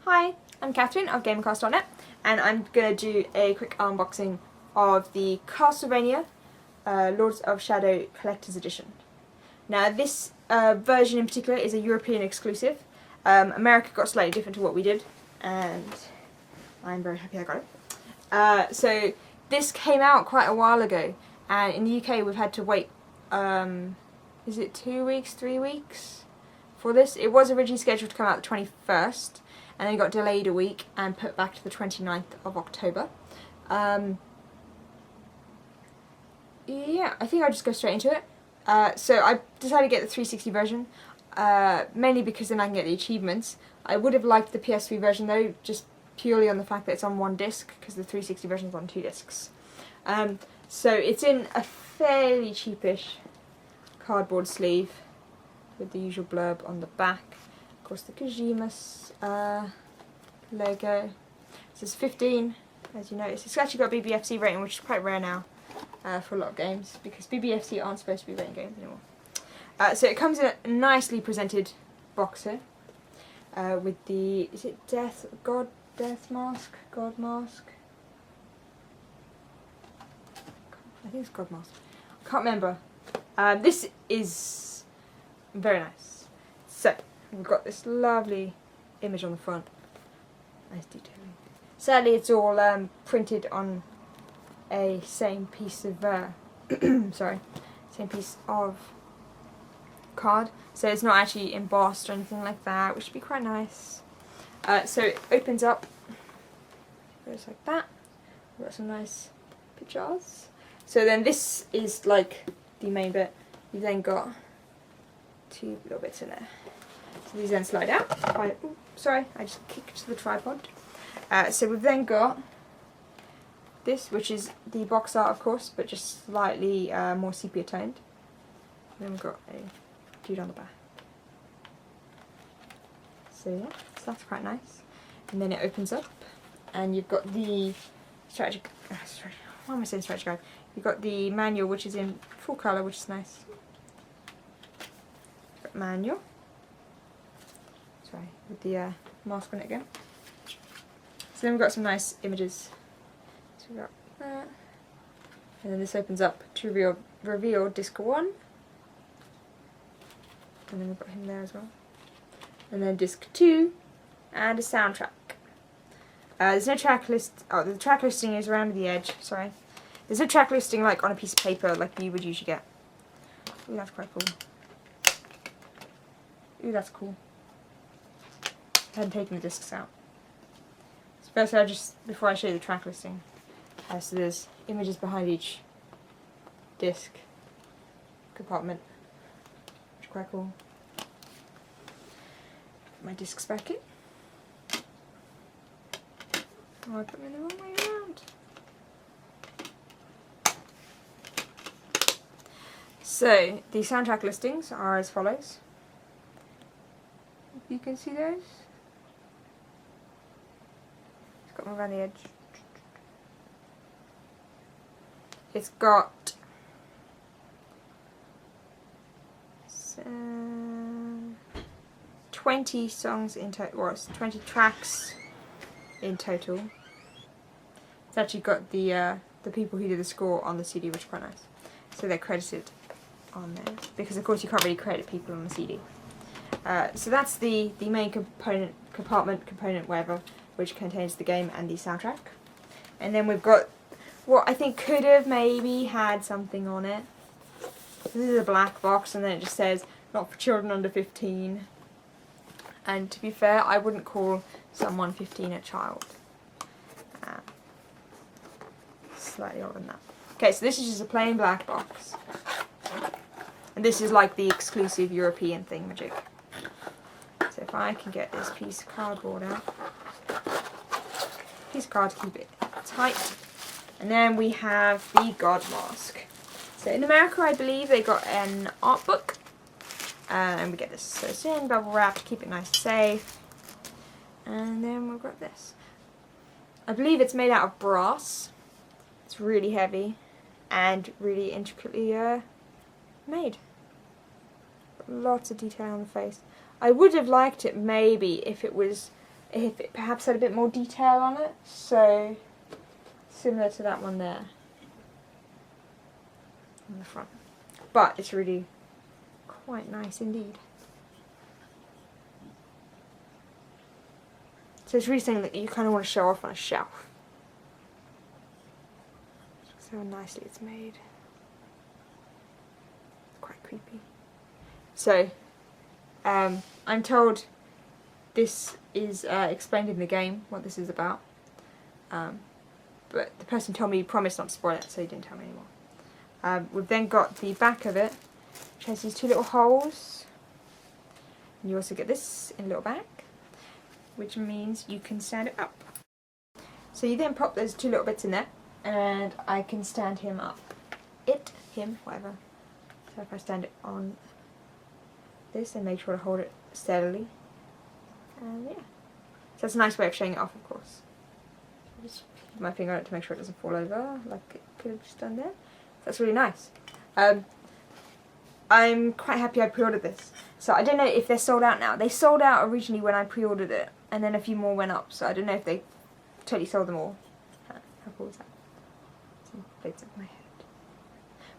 Hi, I'm Catherine of gamecast.net, and I'm going to do a quick unboxing of the Castlevania Lords of Shadow Collector's Edition. Now this version in particular is a European exclusive. America got slightly different to what we did, and I'm very happy I got it. So this came out quite a while ago, and in the UK we've had to wait, is it 2 weeks, 3 weeks for this? It was originally scheduled to come out the 21st, and then got delayed a week and put back to the 29th of October. Yeah, I think I'll just go straight into it. So I decided to get the 360 version, mainly because then I can get the achievements. I would have liked the PS3 version though, just purely on the fact that it's on one disc, because the 360 version is on 2 discs. So it's in a fairly cheapish cardboard sleeve with the usual blurb on the back. Of course, the Kojima's logo. This is 15, as you notice. It's actually got a BBFC rating, which is quite rare now for a lot of games, because BBFC aren't supposed to be rating games anymore. So it comes in a nicely presented box here, with the, is it God mask? I think it's God mask. I can't remember. This is very nice. So we've got this lovely image on the front. Nice detailing. Sadly, it's all printed on a same piece of same piece of card. So it's not actually embossed or anything like that, which would be quite nice. So it opens up. Goes like that. We've got some nice pictures. So then this is like the main bit. You've then got 2 little bits in there. So these then slide out. Sorry, I just kicked the tripod. So we've then got this, which is the box art, of course, but just slightly more sepia toned. And then we've got a dude on the back. So yeah, so that's quite nice. And then it opens up, and you've got the strategy. Why am I saying strategy guide? You've got the manual, which is in full colour, which is nice. Got manual. Sorry, with the mask on it again. So then we've got some nice images. So we've got that. And then this opens up to reveal disc 1. And then we've got him there as well. And then disc 2 and a soundtrack. There's no track list. Oh, the track listing is around the edge. Sorry. There's no track listing like on a piece of paper like you would usually get. Ooh, that's quite cool. Ooh, that's cool. I hadn't taken the discs out. So first, before I show you the track listing, so there's images behind each disc compartment, which is quite cool. Put my discs back in. Oh, I put them in the wrong way around. So the soundtrack listings are as follows. You can see those. It's got them around the edge. It's got 20 songs in total, well, it's 20 tracks in total. It's actually got the people who did the score on the CD, which is quite nice. So they're credited on there, because of course you can't really credit people on the CD. So that's the main component, whatever, which contains the game and the soundtrack. And then we've got what I think could have maybe had something on it. This is a black box, and then it just says, not for children under 15. And to be fair, I wouldn't call someone 15 a child. Slightly older than that. Okay, so this is just a plain black box. And this is like the exclusive European thingamajig. So if I can get this piece of cardboard out. Piece of card to keep it tight. And then we have the God mask. So in America, I believe they got an art book. And we get this. So it's in bubble wrap to keep it nice and safe. And then we've got this. I believe it's made out of brass. It's really heavy and really intricately made. Lots of detail on the face. I would have liked it maybe if it was if it perhaps had a bit more detail on it. So similar to that one there on the front. But it's really quite nice indeed. So it's really something that you kind of want to show off on a shelf. So nicely it's made. Quite creepy. So, I'm told this is explained in the game, what this is about. But the person told me he promised not to spoil it, so he didn't tell me anymore. We've then got the back of it, which has these two little holes. And you also get this in a little bag, which means you can stand it up. So you then pop those two little bits in there, and I can stand him up. Him, whatever. So if I stand it on this and make sure to hold it steadily. And yeah. So that's a nice way of showing it off, of course. Just keep my finger on it to make sure it doesn't fall over, like it could have just done there. That's really nice. I'm quite happy I pre-ordered this. So I don't know if they're sold out now. They sold out originally when I pre-ordered it, and then a few more went up, so I don't know if they totally sold them all. How cool is that? Some bits of my head.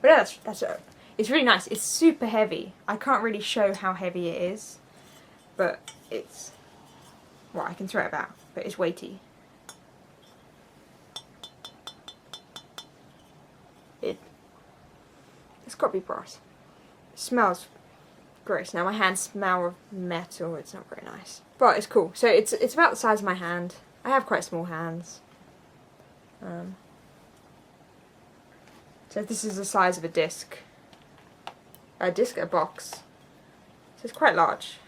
But yeah, that's it. It's really nice. It's super heavy. I can't really show how heavy it is, but it's, well, I can throw it about, but it's weighty. It's got to be brass. It smells gross. Now my hands smell of metal. It's not very nice, but it's cool. So it's about the size of my hand. I have quite small hands. So this is the size of a disc. A box. So it's quite large.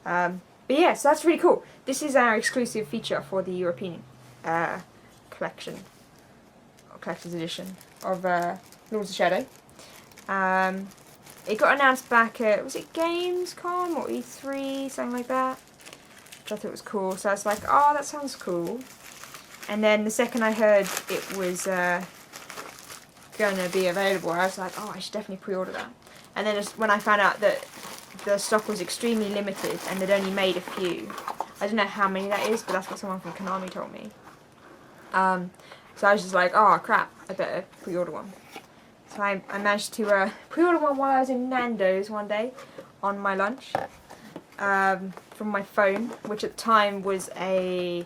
But yeah, so that's really cool. This is our exclusive feature for the European collector's edition of Lords of Shadow. It got announced back at, was it Gamescom or E3, something like that, which I thought was cool. So I was like, oh, that sounds cool. And then the second I heard it was going to be available, I was like, oh, I should definitely pre-order that. And then when I found out that the stock was extremely limited and they'd only made a few, I don't know how many that is, but that's what someone from Konami told me. So I was just like, oh crap, I better pre-order one. So I managed to pre-order one while I was in Nando's one day on my lunch from my phone, which at the time was a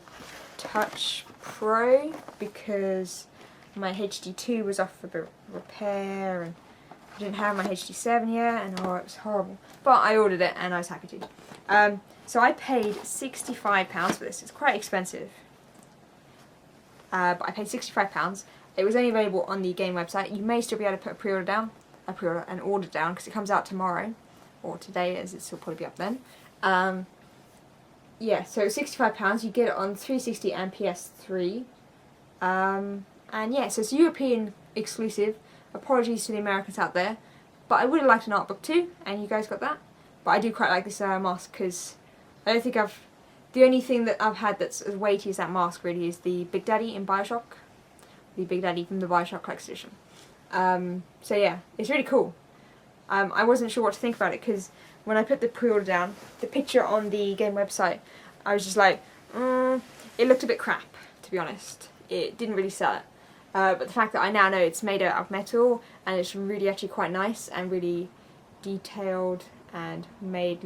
Touch Pro because my HD2 was off for repair and I didn't have my HD7 yet, and oh, it was horrible. But I ordered it and I was happy to. So I paid £65 for this. It's quite expensive. But I paid £65. It was only available on the game website. You may still be able to put an order down because it comes out tomorrow, or today, as it's still probably be up then. Yeah, so £65. You get it on 360 and PS3. And yeah, so it's European exclusive. Apologies to the Americans out there, but I would have liked an art book too, and you guys got that. But I do quite like this mask because I don't think the only thing that I've had that's as weighty as that mask really is the Big Daddy in Bioshock. The Big Daddy from the Bioshock Collector's Edition. So yeah, it's really cool. I wasn't sure what to think about it because when I put the pre-order down, the picture on the game website, I was just like, it looked a bit crap, to be honest. It didn't really sell it. But the fact that I now know it's made out of metal and it's really actually quite nice and really detailed and made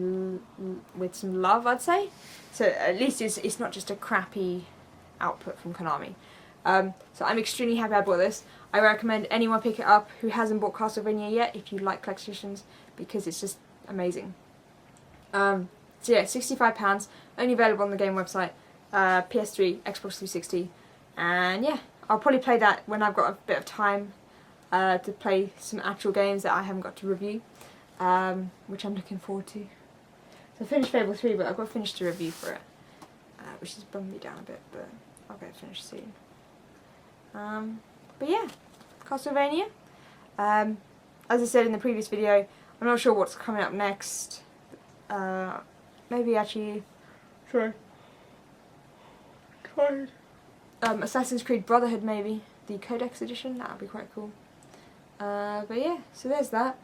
with some love, I'd say. So at least it's not just a crappy output from Konami. So I'm extremely happy I bought this. I recommend anyone pick it up who hasn't bought Castlevania yet if you like collector's editions, because it's just amazing. So yeah, £65, only available on the game website, PS3, Xbox 360, and yeah, I'll probably play that when I've got a bit of time to play some actual games that I haven't got to review, which I'm looking forward to. So I finished Fable 3, but I've got to finish the review for it, which has bummed me down a bit, but I'll get it finished soon. But yeah, Castlevania. As I said in the previous video, I'm not sure what's coming up next. Maybe actually, sorry, tired. Assassin's Creed Brotherhood, maybe the Codex edition. That would be quite cool. But yeah, so there's that.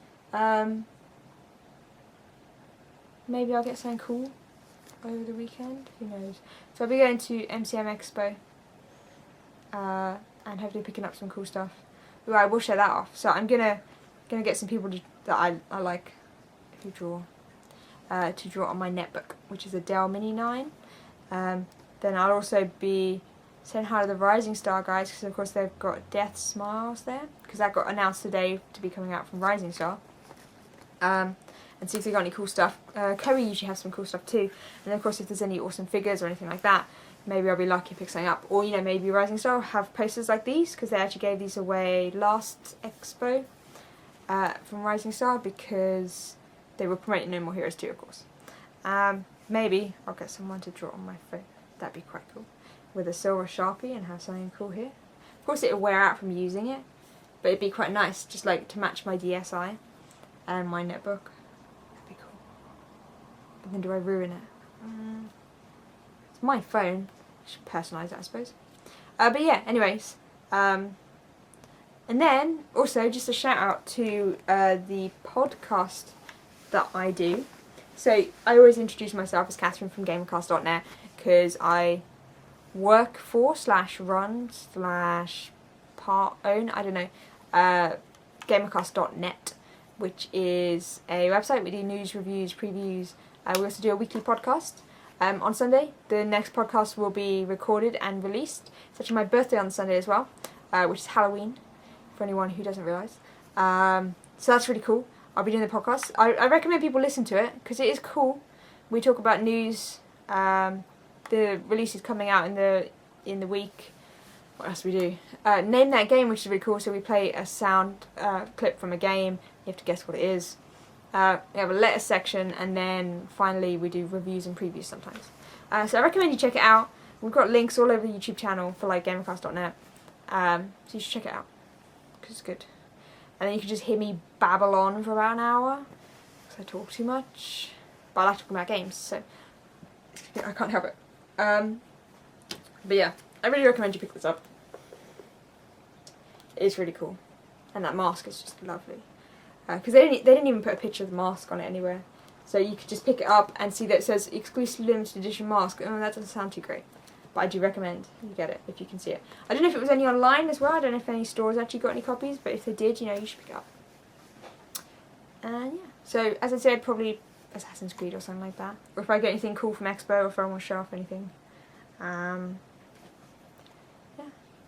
Maybe I'll get something cool. over the weekend. Who knows? So I'll be going to MCM Expo and hopefully picking up some cool stuff. Well, I will show that off. So I'm gonna get some people that I like who draw to draw on my netbook, which is a Dell Mini 9. Then I'll also be saying hi to the Rising Star guys, because of course they've got Death Smiles there, because that got announced today to be coming out from Rising Star. And see if they got any cool stuff. Kerry usually has some cool stuff too, and of course if there's any awesome figures or anything like that, maybe I'll be lucky to pick something up. Or, you know, maybe Rising Star will have posters like these, because they actually gave these away last expo from Rising Star, because they were promoting No More Heroes 2, of course. Maybe I'll get someone to draw on my phone. That'd be quite cool. With a silver Sharpie and have something cool here. Of course it'll wear out from using it, but it'd be quite nice, just like to match my DSi and my netbook. That'd be cool. But then do I ruin it? It's my phone. I should personalise it, I suppose. But yeah, anyways. And then, also, just a shout out to the podcast that I do. So, I always introduce myself as Catherine from gamercast.net, because I work for / run / part own, I don't know, gamercast.net, which is a website. We do news, reviews, previews. We also do a weekly podcast on Sunday. The next podcast will be recorded and released. It's actually my birthday on Sunday as well, which is Halloween, for anyone who doesn't realise. So that's really cool. I'll be doing the podcast. I recommend people listen to it, because it is cool. We talk about news, the releases coming out in the week. What else do we do? Name that game, which is really cool. So we play a sound clip from a game. You have to guess what it is. We have a letter section, and then finally we do reviews and previews sometimes. So I recommend you check it out. We've got links all over the YouTube channel for like gamercast.net. So you should check it out, because it's good. And then you can just hear me babble on for about an hour, because I talk too much. But I like talking about games, so I can't help it. But yeah, I really recommend you pick this up. It is really cool, and that mask is just lovely. Because they didn't even put a picture of the mask on it anywhere, so you could just pick it up and see that it says exclusive limited edition mask. Oh, that doesn't sound too great, but I do recommend you get it if you can see it. I don't know if it was any online as well. I don't know if any stores actually got any copies, but if they did, you know, you should pick it up. And yeah, so as I said, probably Assassin's Creed or something like that. Or if I get anything cool from Expo, or if I want to show off anything. Yeah.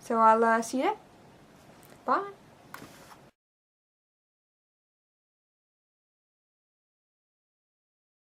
So I'll see you there. Bye.